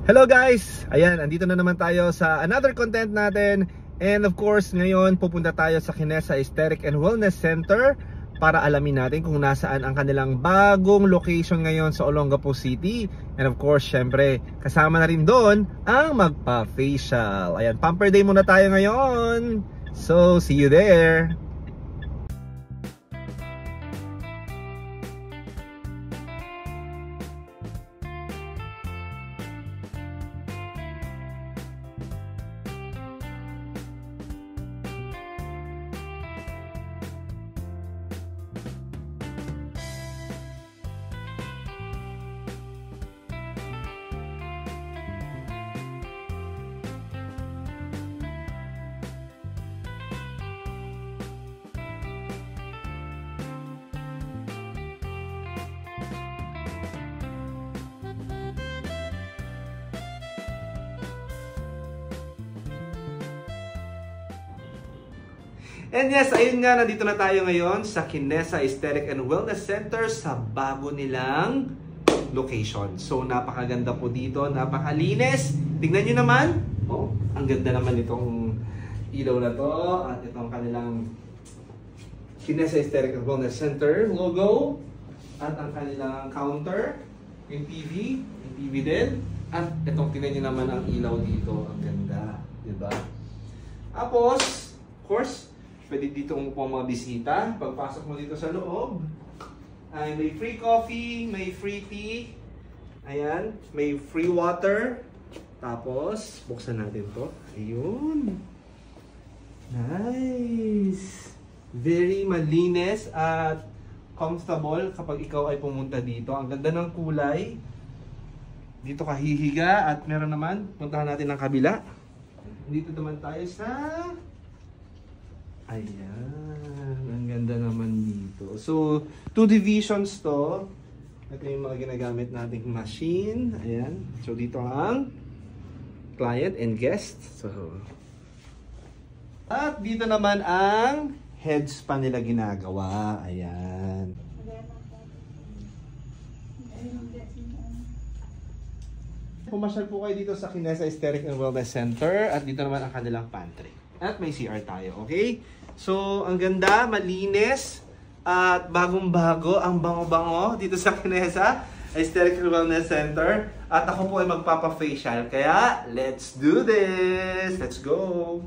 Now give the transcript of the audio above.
Hello guys! Ayan, andito na naman tayo sa another content natin. And of course, ngayon pupunta tayo sa Kinesa Aesthetic and Wellness Center para alamin natin kung nasaan ang kanilang bagong location ngayon sa Olongapo City. And of course, syempre, kasama na rin doon ang magpa-facial. Ayan, Pamper Day muna tayo ngayon. So, see you there! And yes, ayun nga, nandito na tayo ngayon sa Kinesa Aesthetic and Wellness Center sa bago nilang location. So, napakaganda po dito, napakalinis. Tingnan nyo naman. Oh, ang ganda naman itong ilaw na to. At itong kanilang Kinesa Aesthetic and Wellness Center logo. At ang kanilang counter, yung TV din. At itong tingnan nyo naman ang ilaw dito. Ang ganda, diba? Tapos, of course, pwede dito umupo ang mga bisita. Pagpasok mo dito sa loob, ay may free coffee, may free tea. Ayan, may free water. Tapos, buksan natin to. Ayun. Nice. Very malinis at comfortable kapag ikaw ay pumunta dito. Ang ganda ng kulay. Dito ka hihiga at meron naman, puntahan natin ang kabila. Dito naman tayo sa... Ayan, ang ganda naman dito. So, 2 divisions to. Ito yung mga ginagamit nating machine. Ayan. So, dito ang client and guest. So, at dito naman ang head spa nila ginagawa. Ayan. Pumasyal po kayo dito sa Kinesa Aesthetic and Wellness Center. At dito naman ang kanilang pantry. At may CR tayo, okay? So, ang ganda, malinis, at bagong-bago, ang bango-bango dito sa Kinesa Aesthetic and Wellness Center. At ako po ay magpapa-facial, kaya let's do this! Let's go!